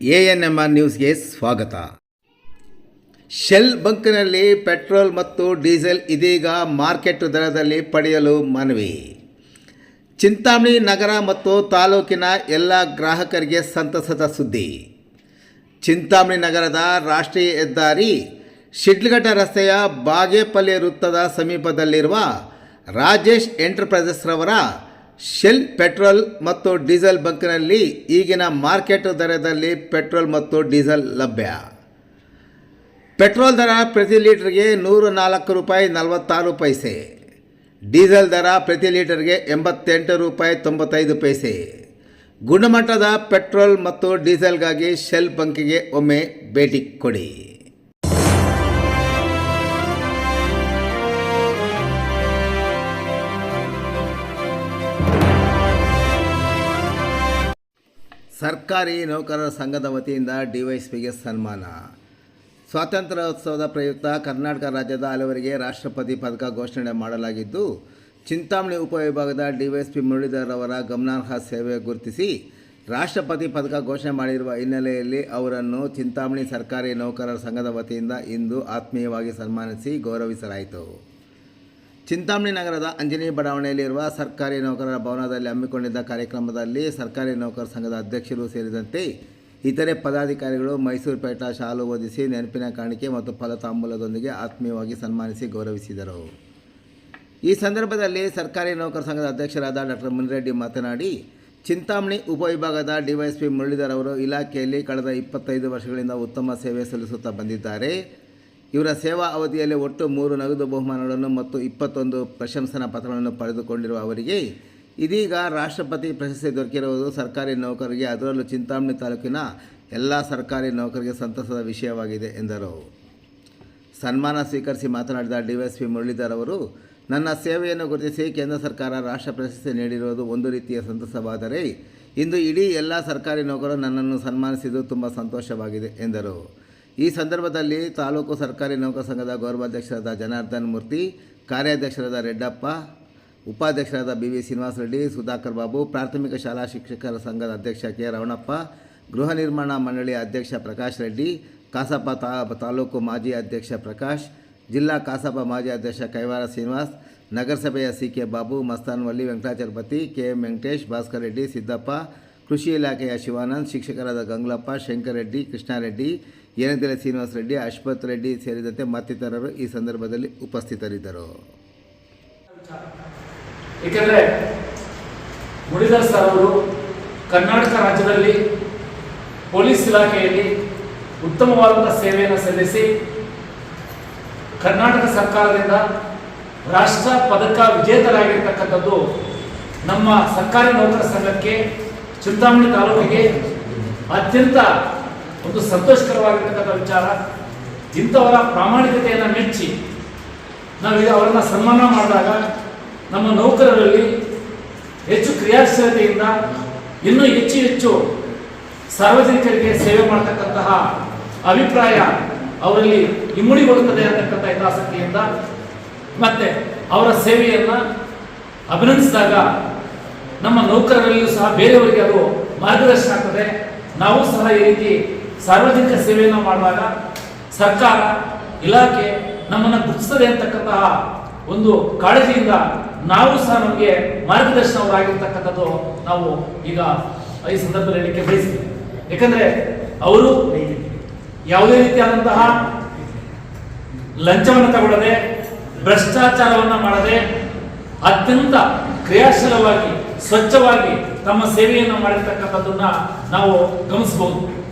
ANMR ನ್ಯೂಸ್ಗೆ ಸ್ವಾಗತ. Shell ಬಂಕ್ನಲ್ಲಿ petrol ಮತ್ತು ಡೀಸೆಲ್ ಇದೀಗ ಮಾರ್ಕೆಟ್ ದರದಲ್ಲಿ ಪಡೆಯಲು ಮನವಿ. ಚಿಂತಾಮಣಿ ನಗರ ಮತ್ತು ತಾಲೂಕಿನ ಎಲ್ಲ ಗ್ರಾಹಕರಿಗೆ ಸಂತಸದ ಸುದ್ದಿ. ಚಿಂತಾಮಣಿ ನಗರದ ರಾಷ್ಟ್ರೀಯ ಹೆದ್ದಾರಿ ಶಿಡ್ಲಘಟ್ಟ ರಸ್ತೆಯ ಬಾಗೇಪಲ್ಲಿ ವೃತ್ತದ ಸಮೀಪದಲ್ಲಿರುವ ರಾಜೇಶ್ ಎಂಟರ್ಪ್ರೈಸಸ್ ರವರ ಶೆಲ್ ಪೆಟ್ರೋಲ್ ಮತ್ತು ಡೀಸೆಲ್ ಬಂಕ್ನಲ್ಲಿ ಈಗಿನ ಮಾರ್ಕೆಟ್ ದರದಲ್ಲಿ ಪೆಟ್ರೋಲ್ ಮತ್ತು ಡೀಸೆಲ್ ಲಭ್ಯ. ಪೆಟ್ರೋಲ್ ದರ ಪ್ರತಿ ಲೀಟರ್ಗೆ 104 ರೂಪಾಯಿ 46 ಪೈಸೆ, ಡೀಸೆಲ್ ದರ ಪ್ರತಿ ಲೀಟರ್ಗೆ 88 ರೂಪಾಯಿ 95 ಪೈಸೆ. ಗುಣಮಟ್ಟದ ಪೆಟ್ರೋಲ್ ಮತ್ತು ಡೀಸೆಲ್ಗಾಗಿ ಶೆಲ್ ಬಂಕಿಗೆ ಒಮ್ಮೆ ಭೇಟಿ ಕೊಡಿ. ಸರ್ಕಾರಿ ನೌಕರರ ಸಂಘದ ವತಿಯಿಂದ ಡಿವೈಎಸ್ಪಿಗೆ ಸನ್ಮಾನ. ಸ್ವಾತಂತ್ರ್ಯೋತ್ಸವದ ಪ್ರಯುಕ್ತ ಕರ್ನಾಟಕ ರಾಜ್ಯದ ಹಲವರಿಗೆ ರಾಷ್ಟ್ರಪತಿ ಪದಕ ಘೋಷಣೆ ಮಾಡಲಾಗಿದ್ದು, ಚಿಂತಾಮಣಿ ಉಪವಿಭಾಗದ ಡಿವೈಎಸ್ಪಿ ಮುರಳೀಧರ್ ಅವರ ಗಮನಾರ್ಹ ಸೇವೆ ಗುರುತಿಸಿ ರಾಷ್ಟ್ರಪತಿ ಪದಕ ಘೋಷಣೆ ಮಾಡಿರುವ ಹಿನ್ನೆಲೆಯಲ್ಲಿ ಅವರನ್ನು ಚಿಂತಾಮಣಿ ಸರ್ಕಾರಿ ನೌಕರರ ಸಂಘದ ವತಿಯಿಂದ ಇಂದು ಆತ್ಮೀಯವಾಗಿ ಸನ್ಮಾನಿಸಿ ಗೌರವಿಸಲಾಯಿತು. ಚಿಂತಾಮಣಿ ನಗರದ ಅಂಜನಿ ಬಡಾವಣೆಯಲ್ಲಿರುವ ಸರ್ಕಾರಿ ನೌಕರರ ಭವನದಲ್ಲಿ ಹಮ್ಮಿಕೊಂಡಿದ್ದ ಕಾರ್ಯಕ್ರಮದಲ್ಲಿ ಸರ್ಕಾರಿ ನೌಕರರ ಸಂಘದ ಅಧ್ಯಕ್ಷರು ಸೇರಿದಂತೆ ಇತರೆ ಪದಾಧಿಕಾರಿಗಳು ಮೈಸೂರು ಪೇಟ ಶಾಲು ಓದಿಸಿ ನೆನಪಿನ ಕಾಣಿಕೆ ಮತ್ತು ಫಲತಾಂಬೂಲದೊಂದಿಗೆ ಆತ್ಮೀಯವಾಗಿ ಸನ್ಮಾನಿಸಿ ಗೌರವಿಸಿದರು. ಈ ಸಂದರ್ಭದಲ್ಲಿ ಸರ್ಕಾರಿ ನೌಕರರ ಸಂಘದ ಅಧ್ಯಕ್ಷರಾದ ಡಾಕ್ಟರ್ ಮುನಿರೆಡ್ಡಿ ಮಾತನಾಡಿ, ಚಿಂತಾಮಣಿ ಉಪವಿಭಾಗದ ಡಿವೈಎಸ್ಪಿ ಮುರಳೀಧರ್ ಅವರು ಇಲಾಖೆಯಲ್ಲಿ ಕಳೆದ 25 ವರ್ಷಗಳಿಂದ ಉತ್ತಮ ಸೇವೆ ಸಲ್ಲಿಸುತ್ತಾ ಬಂದಿದ್ದಾರೆ. ಇವರ ಸೇವಾ ಅವಧಿಯಲ್ಲಿ ಒಟ್ಟು 3 ನಗದು ಬಹುಮಾನಗಳನ್ನು ಮತ್ತು 21 ಪ್ರಶಂಸನಾ ಪತ್ರಗಳನ್ನು ಪಡೆದುಕೊಂಡಿರುವ ಅವರಿಗೆ ಇದೀಗ ರಾಷ್ಟ್ರಪತಿ ಪ್ರಶಸ್ತಿ ದೊರಕಿರುವುದು ಸರ್ಕಾರಿ ನೌಕರರಿಗೆ, ಅದರಲ್ಲೂ ಚಿಂತಾಮಣಿ ತಾಲೂಕಿನ ಎಲ್ಲ ಸರ್ಕಾರಿ ನೌಕರರಿಗೆ ಸಂತಸದ ವಿಷಯವಾಗಿದೆ ಎಂದರು. ಸನ್ಮಾನ ಸ್ವೀಕರಿಸಿ ಮಾತನಾಡಿದ ಡಿವೈಎಸ್ಪಿ ಮುರಳೀಧರ್ ಅವರು, ನನ್ನ ಸೇವೆಯನ್ನು ಗುರುತಿಸಿ ಕೇಂದ್ರ ಸರ್ಕಾರ ರಾಷ್ಟ್ರ ಪ್ರಶಸ್ತಿ ನೀಡಿರುವುದು ಒಂದು ರೀತಿಯ ಸಂತಸವಾದರೆ, ಇಂದು ಇಡೀ ಎಲ್ಲ ಸರ್ಕಾರಿ ನೌಕರರು ನನ್ನನ್ನು ಸನ್ಮಾನಿಸಿದ್ದು ತುಂಬ ಸಂತೋಷವಾಗಿದೆ ಎಂದರು. ಈ ಸಂದರ್ಭದಲ್ಲಿ ತಾಲೂಕು ಸರ್ಕಾರಿ ನೌಕರ ಸಂಘದ ಗೌರವಾಧ್ಯಕ್ಷರಾದ ಜನಾರ್ದನ್ ಮೂರ್ತಿ, ಕಾರ್ಯಾಧ್ಯಕ್ಷರಾದ ರೆಡ್ಡಪ್ಪ, ಉಪಾಧ್ಯಕ್ಷರಾದ BV ಶ್ರೀನಿವಾಸ ರೆಡ್ಡಿ, ಸುಧಾಕರ್ ಬಾಬು, ಪ್ರಾಥಮಿಕ ಶಾಲಾ ಶಿಕ್ಷಕರ ಸಂಘದ ಅಧ್ಯಕ್ಷ ಕೆ ರವಣಪ್ಪ, ಗೃಹ ನಿರ್ಮಾಣ ಮಂಡಳಿಯ ಅಧ್ಯಕ್ಷ ಪ್ರಕಾಶ್ ರೆಡ್ಡಿ, ಕಸಾಪ ತಾಲೂಕು ಮಾಜಿ ಅಧ್ಯಕ್ಷ ಪ್ರಕಾಶ್, ಜಿಲ್ಲಾ ಕಸಾಪ ಮಾಜಿ ಅಧ್ಯಕ್ಷ ಕೈವಾರ ಶ್ರೀನಿವಾಸ್, ನಗರಸಭೆಯ CK ಬಾಬು, ಮಸ್ತಾನ್ವಲ್ಲಿ ವೆಂಕಟಾಚಲಪತಿ, KM ವೆಂಕಟೇಶ್, ಭಾಸ್ಕರ್ ರೆಡ್ಡಿ, ಸಿದ್ದಪ್ಪ, ಕೃಷಿ ಇಲಾಖೆಯ ಶಿವಾನಂದ್, ಶಿಕ್ಷಕರಾದ ಗಂಗ್ಲಪ್ಪ, ಶಂಕರ್ ರೆಡ್ಡಿ, ಕೃಷ್ಣಾರೆಡ್ಡಿ, ಏನೆಂದರೆ ಶ್ರೀನಿವಾಸ ರೆಡ್ಡಿ, ಅಶ್ವಥ್ ರೆಡ್ಡಿ ಸೇರಿದಂತೆ ಮತ್ತಿತರರು ಈ ಸಂದರ್ಭದಲ್ಲಿ ಉಪಸ್ಥಿತರಿದ್ದರು. ಏಕೆಂದರೆ ಮುರಳೀಧರ್ ಸರ್ ಅವರು ಕರ್ನಾಟಕ ರಾಜ್ಯದಲ್ಲಿ ಪೊಲೀಸ್ ಇಲಾಖೆಯಲ್ಲಿ ಉತ್ತಮವಾದಂಥ ಸೇವೆಯನ್ನು ಸಲ್ಲಿಸಿ ಕರ್ನಾಟಕ ಸರ್ಕಾರದಿಂದ ರಾಷ್ಟ್ರ ಪದಕ ವಿಜೇತರಾಗಿರ್ತಕ್ಕಂಥದ್ದು ನಮ್ಮ ಸರ್ಕಾರಿ ನೌಕರ ಸಂಘಕ್ಕೆ, ಚಿಂತಾಮಣಿ ತಾಲೂಕಿಗೆ ಅತ್ಯಂತ ಒಂದು ಸಂತೋಷಕರವಾಗಿರ್ತಕ್ಕಂಥ ವಿಚಾರ. ಇಂಥವರ ಪ್ರಾಮಾಣಿಕತೆಯನ್ನು ಮೆಚ್ಚಿ ನಾವು ಅವರನ್ನು ಸನ್ಮಾನ ಮಾಡಿದಾಗ ನಮ್ಮ ನೌಕರರಲ್ಲಿ ಹೆಚ್ಚು ಕ್ರಿಯಾಶೀಲತೆಯಿಂದ ಇನ್ನೂ ಹೆಚ್ಚು ಸಾರ್ವಜನಿಕರಿಗೆ ಸೇವೆ ಮಾಡತಕ್ಕಂತಹ ಅಭಿಪ್ರಾಯ ಅವರಲ್ಲಿ ಇಮ್ಮಡಿಗೊಳ್ಳುತ್ತದೆ ಅಂತಕ್ಕಂಥ ಹಿತಾಸಕ್ತಿಯಿಂದ ಮತ್ತೆ ಅವರ ಸೇವೆಯನ್ನು ಅಭಿನಂದಿಸಿದಾಗ ನಮ್ಮ ನೌಕರರಲ್ಲಿಯೂ ಸಹ ಬೇರೆಯವರಿಗೆ ಅದು ಮಾರ್ಗದರ್ಶನ ಆಗ್ತದೆ. ನಾವು ಸಹ ಈ ರೀತಿ ಸಾರ್ವಜನಿಕ ಸೇವೆಯನ್ನು ಮಾಡುವಾಗ ಸರ್ಕಾರ ಇಲಾಖೆ ನಮ್ಮನ್ನು ಗುರುತಿಸ್ತದೆ ಅಂತಕ್ಕಂತಹ ಒಂದು ಕಾಳಜಿಯಿಂದ ನಾವು ಸಹ ನಮಗೆ ಮಾರ್ಗದರ್ಶನವರಾಗಿರ್ತಕ್ಕಂಥದ್ದು ನಾವು ಈಗ ಈ ಸಂದರ್ಭದಲ್ಲಿ ಹೇಳಲಿಕ್ಕೆ ಬಯಸ್ತೀವಿ. ಯಾಕಂದ್ರೆ ಅವರು ಯಾವುದೇ ರೀತಿಯಾದಂತಹ ಲಂಚವನ್ನು ತಗೊಳ್ಳದೆ, ಭ್ರಷ್ಟಾಚಾರವನ್ನು ಮಾಡದೆ ಅತ್ಯಂತ ಕ್ರಿಯಾಶೀಲವಾಗಿ ಸ್ವಚ್ಛವಾಗಿ ತಮ್ಮ ಸೇವೆಯನ್ನು ಮಾಡಿರ್ತಕ್ಕಂಥದ್ದನ್ನ ನಾವು ಗಮನಿಸಬಹುದು.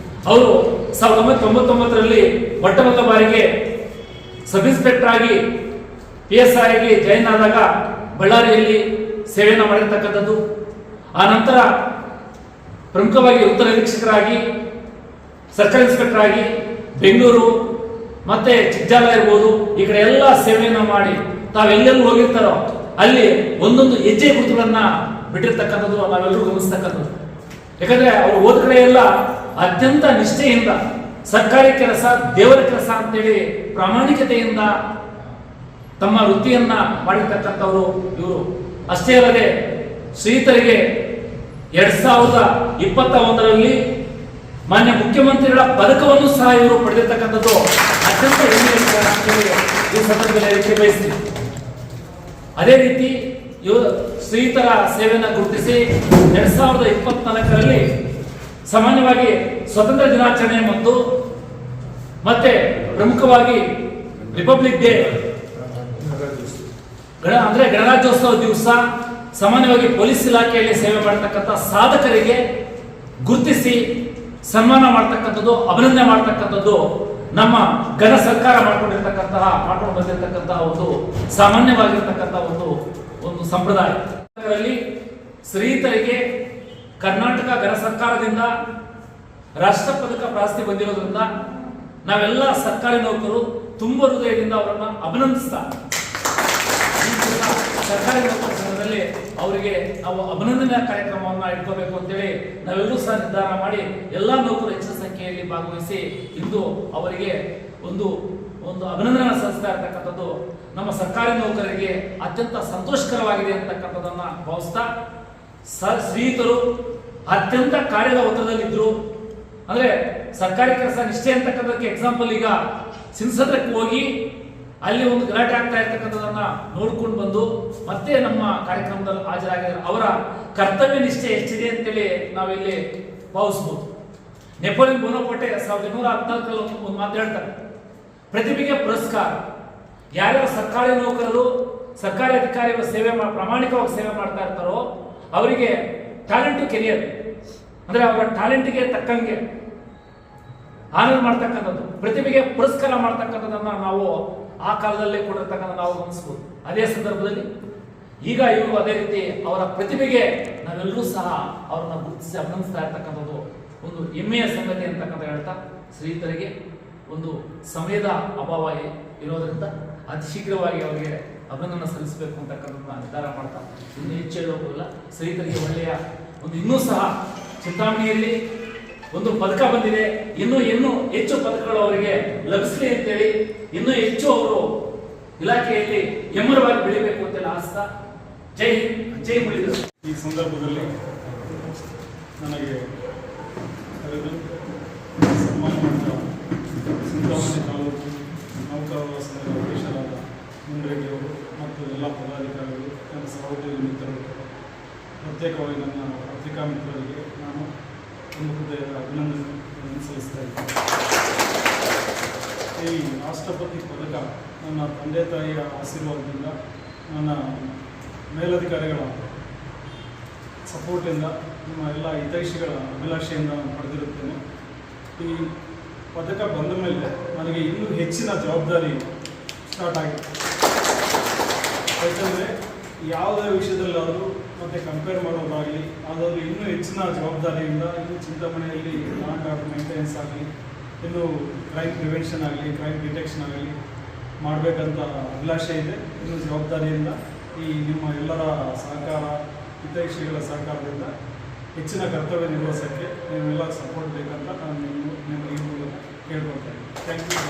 ಅವರು 1999ರಲ್ಲಿ ಮೊಟ್ಟ ಬಾರಿಗೆ ಸಬ್ ಇನ್ಸ್ಪೆಕ್ಟರ್ ಆಗಿ PSI ಆಗಿ ಜಾಯಿನ್ ಆದಾಗ ಬಳ್ಳಾರಿಯಲ್ಲಿ ಸೇವೆಯನ್ನು ಮಾಡಿರ್ತಕ್ಕಂಥದ್ದು. ಆ ನಂತರ ಪ್ರಮುಖವಾಗಿ ಉತ್ತರ ನಿರೀಕ್ಷಕರಾಗಿ, ಸರ್ಕಾರಿ ಇನ್ಸ್ಪೆಕ್ಟರ್ ಆಗಿ ಬೆಂಗಳೂರು ಮತ್ತೆ ಚಿಕ್ಕಜಾಲ ಇರ್ಬೋದು, ಈ ಕಡೆ ಎಲ್ಲ ಸೇವೆಯನ್ನು ಮಾಡಿ ತಾವೆಲ್ಲೆಲ್ಲೂ ಹೋಗಿರ್ತಾರೋ ಅಲ್ಲಿ ಒಂದೊಂದು ಹೆಜ್ಜೆ ಗುರುತುಗಳನ್ನ ಬಿಟ್ಟಿರ್ತಕ್ಕಂಥದ್ದು ನಾವೆಲ್ಲರೂ ಗಮನಿಸ್ತಕ್ಕಂಥದ್ದು. ಯಾಕಂದ್ರೆ ಅವರು ಹೋದ ಕಡೆ ಎಲ್ಲ ಅತ್ಯಂತ ನಿಷ್ಠೆಯಿಂದ ಸರ್ಕಾರಿ ಕೆಲಸ ದೇವರ ಕೆಲಸ ಅಂತೇಳಿ ಪ್ರಾಮಾಣಿಕತೆಯಿಂದ ತಮ್ಮ ವೃತ್ತಿಯನ್ನ ಮಾಡಿರ್ತಕ್ಕಂಥವರು ಇವರು. ಅಷ್ಟೇ ಅಲ್ಲದೆ ಶ್ರೀತರಿಗೆ 2021ರಲ್ಲಿ ಮಾನ್ಯ ಮುಖ್ಯಮಂತ್ರಿಗಳ ಪದಕವನ್ನು ಸಹ ಇವರು ಪಡೆದಿರ್ತಕ್ಕಂಥದ್ದು ಅತ್ಯಂತ ಹೆಮ್ಮೆಯ ವಿಚಾರ ಅಂತೇಳಿ ಈ ಸಂದರ್ಭದಲ್ಲಿ ಹೇಳಲಿಕ್ಕೆ ಬಯಸ್ತೀನಿ. ಅದೇ ರೀತಿ ಇವರು ಶ್ರೀತರ ಸೇವೆಯನ್ನು ಗುರುತಿಸಿ 2024ರಲ್ಲಿ ಸಾಮಾನ್ಯವಾಗಿ ಸ್ವತಂತ್ರ ದಿನಾಚರಣೆ ಮತ್ತು ಮತ್ತೆ ಪ್ರಮುಖವಾಗಿ ರಿಪಬ್ಲಿಕ್ ಡೇ ಅಂದ್ರೆ ಗಣರಾಜ್ಯೋತ್ಸವ ದಿವಸ ಸಾಮಾನ್ಯವಾಗಿ ಪೊಲೀಸ್ ಇಲಾಖೆಯಲ್ಲಿ ಸೇವೆ ಮಾಡತಕ್ಕಂಥ ಸಾಧಕರಿಗೆ ಗುರುತಿಸಿ ಸನ್ಮಾನ ಮಾಡ್ತಕ್ಕಂಥದ್ದು, ಅಭಿನಂದನೆ ಮಾಡ್ತಕ್ಕಂಥದ್ದು ನಮ್ಮ ಘನ ಸರ್ಕಾರ ಮಾಡ್ಕೊಂಡು ಬಂದಿರತಕ್ಕಂತಹ ಒಂದು ಸಾಮಾನ್ಯವಾಗಿರ್ತಕ್ಕಂಥ ಒಂದು ಸಂಪ್ರದಾಯ. ಶ್ರೀತರಿಗೆ ಕರ್ನಾಟಕ ಘನ ಸರ್ಕಾರದಿಂದ ರಾಷ್ಟ್ರ ಪದಕ ಪ್ರಶಸ್ತಿ ಬಂದಿರೋದ್ರಿಂದ ನಾವೆಲ್ಲ ಸರ್ಕಾರಿ ನೌಕರರು ತುಂಬ ಹೃದಯದಿಂದ ಅವರನ್ನು ಅಭಿನಂದಿಸ್ತಾ ಸರ್ಕಾರಿ ನೌಕರ ಸಂಘದಲ್ಲಿ ಅವರಿಗೆ ನಾವು ಅಭಿನಂದನಾ ಕಾರ್ಯಕ್ರಮವನ್ನು ಇಟ್ಕೋಬೇಕು ಅಂತೇಳಿ ನಾವೆಲ್ಲರೂ ಸಹ ನಿರ್ಧಾರ ಮಾಡಿ ಎಲ್ಲ ನೌಕರರು ಹೆಚ್ಚಿನ ಸಂಖ್ಯೆಯಲ್ಲಿ ಭಾಗವಹಿಸಿ ಇಂದು ಅವರಿಗೆ ಒಂದು ಅಭಿನಂದನಾ ಸಲ್ಲಿಸ್ತಾ ಇರ್ತಕ್ಕಂಥದ್ದು ನಮ್ಮ ಸರ್ಕಾರಿ ನೌಕರರಿಗೆ ಅತ್ಯಂತ ಸಂತೋಷಕರವಾಗಿದೆ ಅಂತಕ್ಕಂಥದ್ದನ್ನ ಭಾವಿಸ್ತಾ ಶ್ರೀಯುತರು ಅತ್ಯಂತ ಕಾರ್ಯದ ಒತ್ತಡದಲ್ಲಿದ್ರು. ಅಂದ್ರೆ ಸರ್ಕಾರಿ ಕೆಲಸ ನಿಷ್ಠೆ ಅಂತಕ್ಕಂಥದ್ದಕ್ಕೆ ಎಕ್ಸಾಂಪಲ್ ಈಗ ಸಿನ್ಸದ್ರಕ್ಕೆ ಹೋಗಿ ಅಲ್ಲಿ ಒಂದು ಗಲಾಟೆ ಆಗ್ತಾ ಇರ್ತಕ್ಕಂಥದನ್ನ ನೋಡ್ಕೊಂಡು ಬಂದು ಮತ್ತೆ ನಮ್ಮ ಕಾರ್ಯಕ್ರಮದಲ್ಲಿ ಹಾಜರಾಗಿದ್ದಾರೆ. ಅವರ ಕರ್ತವ್ಯ ನಿಷ್ಠೆ ಎಷ್ಟಿದೆ ಅಂತೇಳಿ ನಾವಿಲ್ಲಿ ಭಾವಿಸ್ಬೋದು. ನೆಪೋಲಿಯನ್ ಬೋನಪಾರ್ಟೆ 1814ರಲ್ಲಿ ಒಂದು ಮಾತು ಹೇಳ್ತಾರೆ, ಪ್ರತಿಭೆಗೆ ಪುರಸ್ಕಾರ. ಯಾರ್ಯಾರು ಸರ್ಕಾರಿ ನೌಕರರು ಸರ್ಕಾರಿ ಅಧಿಕಾರಿಗಳ ಸೇವೆ ಪ್ರಾಮಾಣಿಕವಾಗಿ ಸೇವೆ ಮಾಡ್ತಾ ಇರ್ತಾರೋ ಅವರಿಗೆ ಟ್ಯಾಲೆಂಟ್ ಟು ಕೆರಿಯರ್ ಅಂದ್ರೆ ಅವರ ಟ್ಯಾಲೆಂಟ್ಗೆ ತಕ್ಕಂಗೆ ಆನರ್ ಮಾಡ್ತಕ್ಕಂಥದ್ದು, ಪ್ರತಿಭೆಗೆ ಪುರಸ್ಕಾರ ಮಾಡ್ತಕ್ಕಂಥದ್ದನ್ನ ನಾವು ಆ ಕಾಲದಲ್ಲೇ ಕೊಡಿರ್ತಕ್ಕಂಥ ನಾವು ಗಮನಿಸಬಹುದು. ಅದೇ ಸಂದರ್ಭದಲ್ಲಿ ಈಗ ಇವರು ಅದೇ ರೀತಿ ಅವರ ಪ್ರತಿಭೆಗೆ ನಾವೆಲ್ಲರೂ ಸಹ ಅವರನ್ನ ಗುರುತಿಸಿ ಅಭಿನಂದಿಸ್ತಾ ಇರ್ತಕ್ಕಂಥದ್ದು ಒಂದು ಹೆಮ್ಮೆಯ ಸಂಗತಿ ಅಂತಕ್ಕಂಥ ಹೇಳ್ತಾ, ಶ್ರೀಯುತರಿಗೆ ಒಂದು ಸಮಯದ ಅಭಾವ ಇರೋದ್ರಿಂದ ಅತಿ ಶೀಘ್ರವಾಗಿ ಅವರಿಗೆ ಅಭಿನಂದನೆ ಸಲ್ಲಿಸಬೇಕು ಅಂತಕ್ಕಂಥದ್ದನ್ನ ನಿರ್ಧಾರ ಮಾಡ್ತಾ ಇನ್ನು ಹೆಚ್ಚು ಹೇಳೋದಿಲ್ಲ. ಶ್ರೀಯುತರಿಗೆ ಒಳ್ಳೆಯ ಇನ್ನೂ ಸಹ ಚಿಂತಾಮಣಿಯಲ್ಲಿ ಒಂದು ಪದಕ ಬಂದಿದೆ, ಇನ್ನೂ ಹೆಚ್ಚು ಪದಕಗಳು ಅವರಿಗೆ ಲಭಿಸಲಿ ಅಂತೇಳಿ ಇನ್ನೂ ಹೆಚ್ಚು ಅವರು ಇಲಾಖೆಯಲ್ಲಿ ಹೆಮ್ಮರವಾಗಿ ಬೆಳಿಬೇಕು ಅಂತೆಲ್ಲ ಆಸ್ತಾ. ಜೈ ಹಿಂದ್, ಜೈ ಮುರಳೀಧರ್. ಈ ಸಂದರ್ಭದಲ್ಲಿ ನನಗೆ ಕರೆದು ಸನ್ಮಾನ ಮಾಡಿದ ಚಿಂತಾಮಣಿ ತಾಲೂಕು ನೌಕರರ ಸಂಘದ ಅಧ್ಯಕ್ಷರಾದ ಮುಂಡ್ರೆಡ್ಡಿಯವರು ಮತ್ತು ಎಲ್ಲ ಪದಾಧಿಕಾರಿಗಳು, ನನ್ನ ಸಹೋದ್ಯೋಗಿ ಮಿತ್ರರು, ಪ್ರತ್ಯೇಕವಾಗಿ ನನ್ನ ಪತ್ರಿಕಾ ಮಿತ್ರರಿಗೆ ನಾನು ಒಂದು ಹೃದಯದ ಅಭಿನಂದನೆ ಸಲ್ಲಿಸ್ತಾ ಇದ್ದೇನೆ. ಈ ರಾಷ್ಟ್ರಪತಿ ಪದಕ ನನ್ನ ತಂದೆ ತಾಯಿಯ ಆಶೀರ್ವಾದದಿಂದ, ನನ್ನ ಮೇಲಧಿಕಾರಿಗಳ ಸಪೋರ್ಟಿಂದ, ನಮ್ಮ ಎಲ್ಲ ಹಿತೈಷಿಗಳ ಅಭಿಲಾಷೆಯಿಂದ ನಾನು ಪಡೆದಿರುತ್ತೇನೆ. ಈ ಪದಕ ಬಂದ ಮೇಲೆ ನನಗೆ ಇನ್ನೂ ಹೆಚ್ಚಿನ ಜವಾಬ್ದಾರಿ ಸ್ಟಾರ್ಟ್ ಆಗಿದೆ. ಯಾಕಂದರೆ ಯಾವುದೇ ವಿಷಯದಲ್ಲಾದರೂ ಮತ್ತು ಕಂಪೇರ್ ಮಾಡೋದಾಗಲಿ ಯಾವುದಾದ್ರೂ ಇನ್ನೂ ಹೆಚ್ಚಿನ ಜವಾಬ್ದಾರಿಯಿಂದ ಇನ್ನೂ ಚಿಂತಾಮಣಿಯಲ್ಲಿ ಲಾ ಆ್ಯಂಡ್ ಆರ್ಡರ್ ಮೇಂಟೆನೆನ್ಸ್ ಆಗಲಿ, ಇನ್ನೂ ಕ್ರೈಮ್ ಪ್ರಿವೆನ್ಷನ್ ಆಗಲಿ, ಕ್ರೈಮ್ ಡಿಟೆಕ್ಷನ್ ಆಗಲಿ ಮಾಡಬೇಕಂತ ಅಭಿಲಾಷೆ ಇದೆ. ಇನ್ನೂ ಜವಾಬ್ದಾರಿಯಿಂದ ಈ ನಿಮ್ಮ ಎಲ್ಲರ ಸಹಕಾರ, ಹಿತೈಷಿಗಳ ಸಹಕಾರದಿಂದ ಹೆಚ್ಚಿನ ಕರ್ತವ್ಯ ನಿರ್ವಹಿಸೋಕ್ಕೆ ನೀವೆಲ್ಲ ಸಪೋರ್ಟ್ ಬೇಕಂತ ನಾನು ನಿಮಗೆ ಈ ಮೂಲಕ ಕೇಳ್ಕೊಳ್ತಾ ಇದ್ದೀನಿ. Thank you.